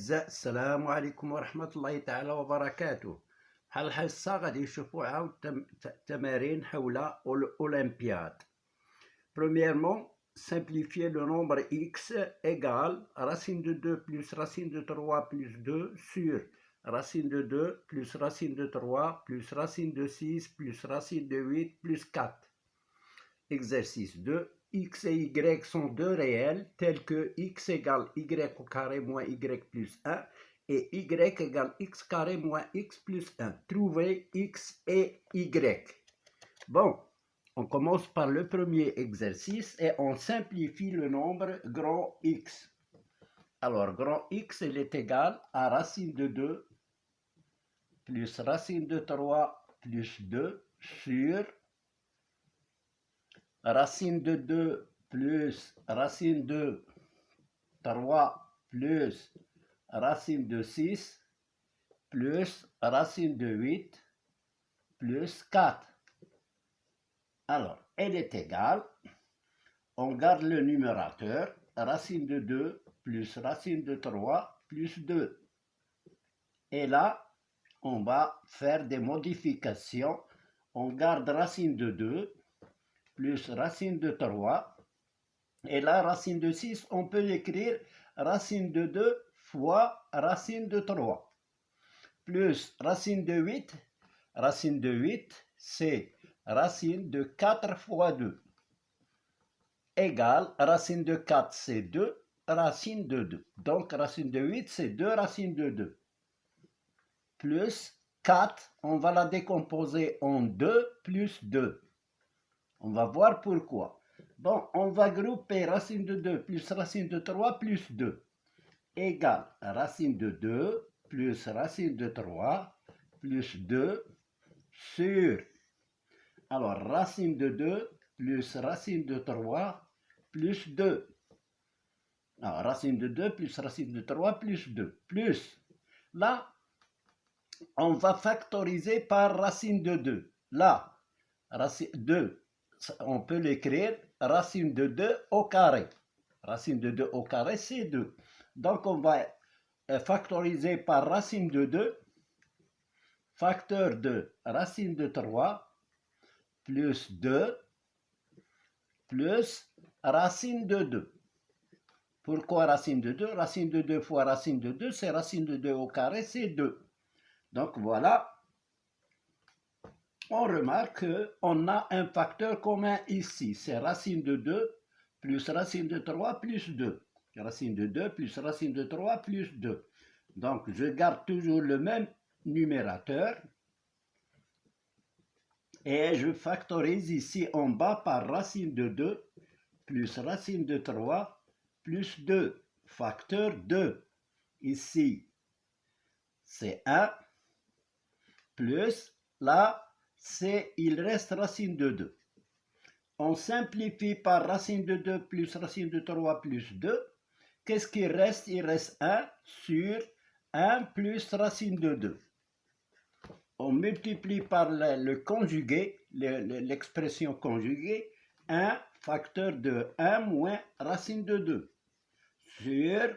الأعزاء، السلام عليكم ورحمة الله تعالى وبركاته. بحال الحصة غادي نشوفوا عاود تمارين حول الأولمبياد. Premièrement, simplifier le nombre x égale racine de 2 plus racine de 3 plus 2 sur racine de 2 plus racine de 3 plus racine de 6 plus racine de 8 plus 4. Exercice 2. X et y sont deux réels tels que x égale y au carré moins y plus 1 et y égale x carré moins x plus 1. Trouvez x et y. Bon, on commence par le premier exercice et on simplifie le nombre grand X. Alors, grand X, il est égal à racine de 2 plus racine de 3 plus 2 sur racine de 2 plus racine de 3 plus racine de 6 plus racine de 8 plus 4. Alors, elle est égale, on garde le numérateur, racine de 2 plus racine de 3 plus 2. Et là, on va faire des modifications. On garde racine de 2 plus racine de 3. Et là, racine de 6, on peut l'écrire racine de 2 fois racine de 3. Plus racine de 8. Racine de 8, c'est racine de 4 fois 2. Égale, racine de 4, c'est 2, racine de 2. Donc, racine de 8, c'est 2 racines de 2. Plus 4, on va la décomposer en 2 plus 2. On va voir pourquoi. Bon, on va grouper racine de 2 plus racine de 3 plus 2. Égale racine de 2 plus racine de 3 plus 2 sur... Alors, racine de 2 plus racine de 3 plus 2. Alors, racine de 2 plus racine de 3 plus 2. Plus, là, on va factoriser par racine de 2. Là, racine 2, on peut l'écrire racine de 2 au carré. Racine de 2 au carré, c'est 2. Donc, on va factoriser par racine de 2, facteur de racine de 3, plus 2, plus racine de 2. Pourquoi racine de 2? Racine de 2 fois racine de 2, c'est racine de 2 au carré, c'est 2. Donc voilà, on remarque qu'on a un facteur commun ici. C'est racine de 2 plus racine de 3 plus 2. Racine de 2 plus racine de 3 plus 2. Donc je garde toujours le même numérateur. Et je factorise ici en bas par racine de 2 plus racine de 3 plus 2. Facteur 2. Ici, c'est 1 plus, là, il reste racine de 2. On simplifie par racine de 2 plus racine de 3 plus 2. Qu'est-ce qu'il reste? Il reste 1 sur 1 plus racine de 2. On multiplie par le conjugué, l'expression conjuguée, 1 facteur de 1 moins racine de 2 sur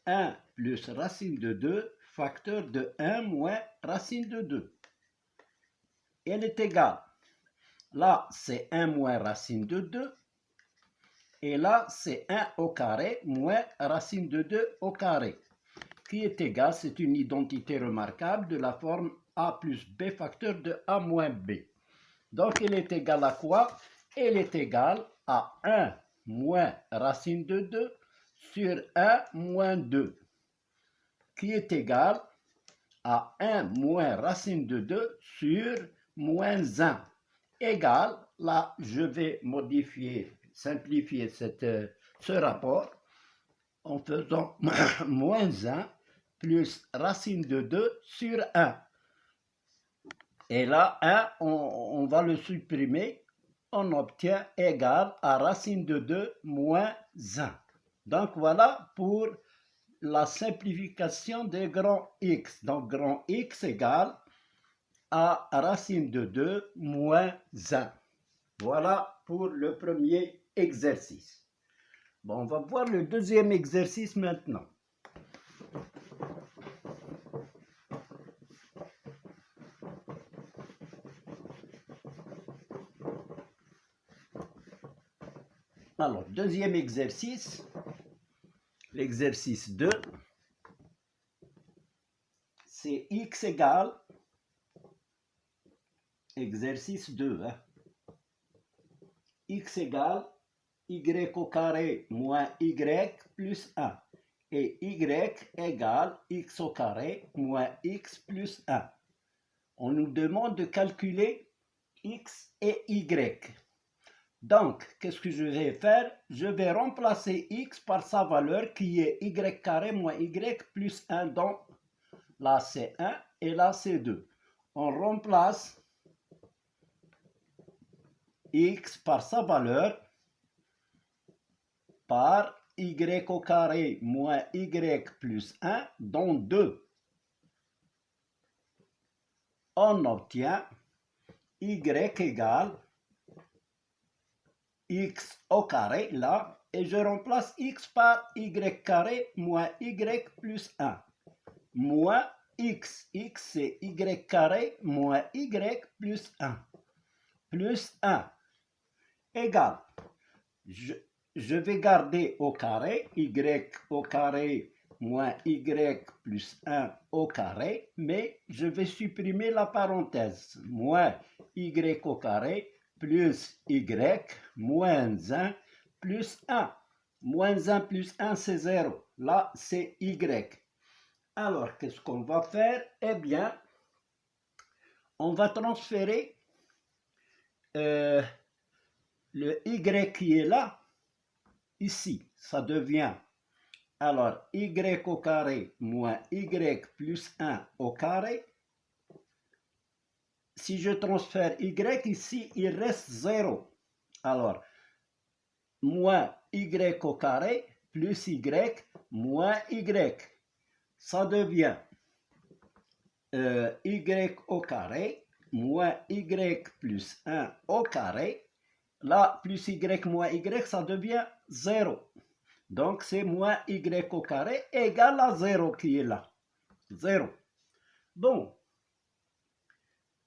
1 plus racine de 2 facteur de 1 moins racine de 2. Elle est égale. Là, c'est 1 moins racine de 2. Et là, c'est 1 au carré moins racine de 2 au carré. Qui est égal, c'est une identité remarquable de la forme a plus b facteur de a moins b. Donc, elle est égale à quoi? Elle est égale à 1 moins racine de 2 sur 1 moins 2. Qui est égal à 1 moins racine de 2 sur moins 1. Égal, là, je vais modifier, simplifier ce rapport en faisant moins 1 plus racine de 2 sur 1. Et là, 1, on va le supprimer, on obtient égal à racine de 2 moins 1. Donc voilà pour la simplification des grands X. Donc grand X égale à racine de 2 moins 1. Voilà pour le premier exercice. Bon, on va voir le deuxième exercice maintenant. Alors, deuxième exercice, l'exercice 2, c'est x égale, exercice 2, hein, x égale y au carré moins y plus 1 et y égale x au carré moins x plus 1. On nous demande de calculer x et y. Donc, qu'est-ce que je vais faire? Je vais remplacer x par sa valeur qui est y carré moins y plus 1 dans la C1 et la C2. On remplace x par sa valeur par y au carré moins y plus 1 dans 2. On obtient y égale x au carré là, et je remplace x par y carré moins y plus 1. Moins x, x c'est y carré moins y plus 1. Plus 1 égale, je vais garder au carré, y au carré moins y plus 1 au carré, mais je vais supprimer la parenthèse, moins y au carré plus y moins 1 plus 1. Moins 1 plus 1, c'est 0. Là, c'est y. Alors, qu'est-ce qu'on va faire? Eh bien, on va transférer le y qui est là, ici. Ça devient, alors, y au carré moins y plus 1 au carré. Si je transfère y ici, il reste 0. Alors, moins y au carré plus y moins y. Ça devient y au carré moins y plus 1 au carré. Là, plus y moins y, ça devient 0. Donc, c'est moins y au carré égale à 0 qui est là. 0. Bon.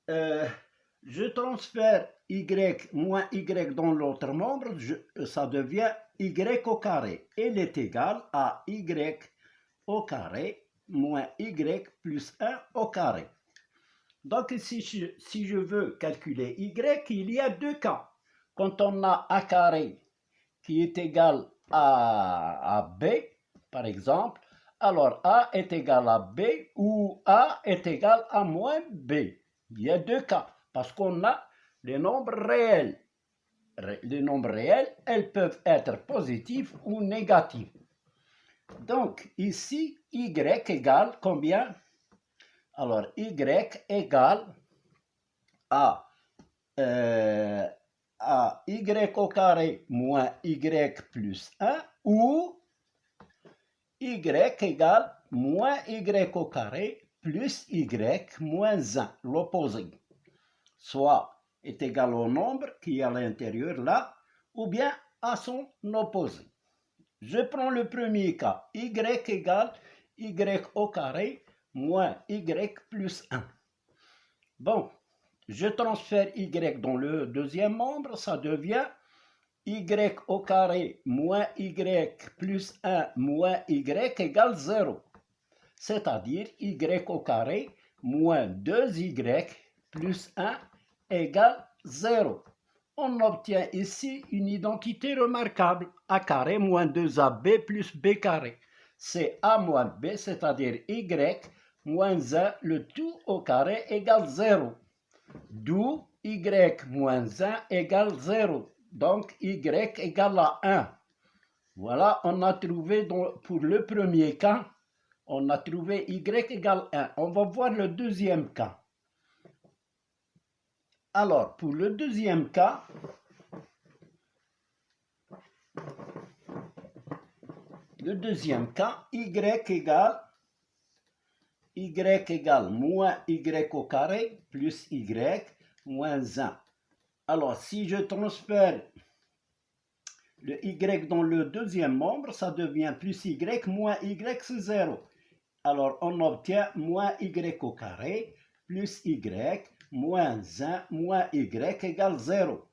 Je transfère y moins y dans l'autre membre, ça devient y au carré. Il est égal à y au carré moins y plus 1 au carré. Donc si je veux calculer y, il y a deux cas. Quand on a a carré qui est égal à b, par exemple, alors a est égal à b ou a est égal à moins b. Il y a deux cas, parce qu'on a les nombres réels. Les nombres réels, elles peuvent être positives ou négatives. Donc, ici, y égale combien? Alors, y égale à y au carré moins y plus 1 ou y égale moins y au carré plus y moins 1, l'opposé. Soit est égal au nombre qui est à l'intérieur là, ou bien à son opposé. Je prends le premier cas, y égale y au carré moins y plus 1. Bon, je transfère y dans le deuxième membre, ça devient y au carré moins y plus 1 moins y égale 0. C'est-à-dire y au carré moins 2y plus 1 égale 0. On obtient ici une identité remarquable. A carré moins 2ab plus b carré. C'est a moins b, c'est-à-dire y moins 1, le tout au carré égale 0. D'où y moins 1 égale 0. Donc y égale à 1. Voilà, on a trouvé pour le premier cas, on a trouvé y égale 1. On va voir le deuxième cas. Alors, pour le deuxième cas, y égale moins y au carré plus y moins 1. Alors, si je transfère le y dans le deuxième membre, ça devient plus y moins y, c'est 0. Alors, on obtient moins y au carré plus y moins 1 moins y égale 0.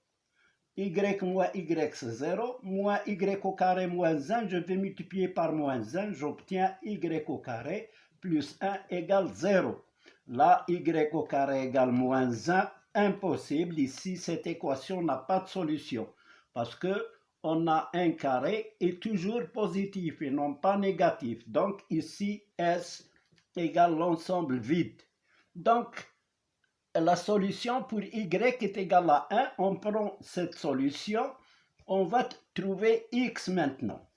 y moins y c'est 0, moins y au carré moins 1, je vais multiplier par moins 1, j'obtiens y au carré plus 1 égale 0. Là, y au carré égale moins 1, impossible. Ici, cette équation n'a pas de solution parce que on a un carré est toujours positif et non pas négatif. Donc ici, S égale l'ensemble vide. Donc, la solution pour y est égale à 1, on prend cette solution, on va trouver x maintenant.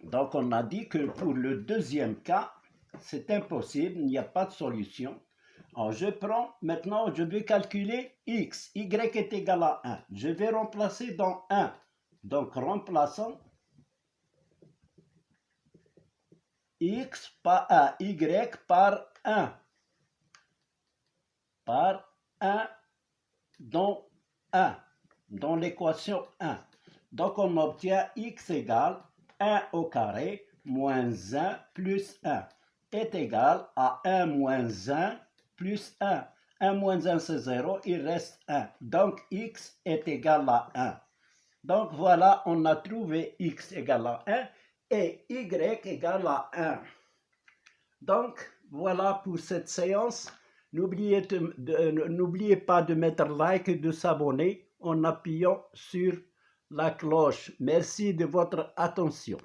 Donc on a dit que pour le deuxième cas, c'est impossible, il n'y a pas de solution. Alors je prends, maintenant je vais calculer x, y est égal à 1. Je vais remplacer dans 1. Donc remplaçons x par y par 1. Par 1 dans 1, dans l'équation 1. Donc on obtient x égale 1 au carré moins 1 plus 1 est égal à 1 moins 1 plus 1. 1 moins 1 c'est 0, il reste 1. Donc x est égal à 1. Donc voilà, on a trouvé x égale à 1 et y égale à 1. Donc voilà pour cette séance. N'oubliez pas de mettre like et de s'abonner en appuyant sur la cloche. Merci de votre attention.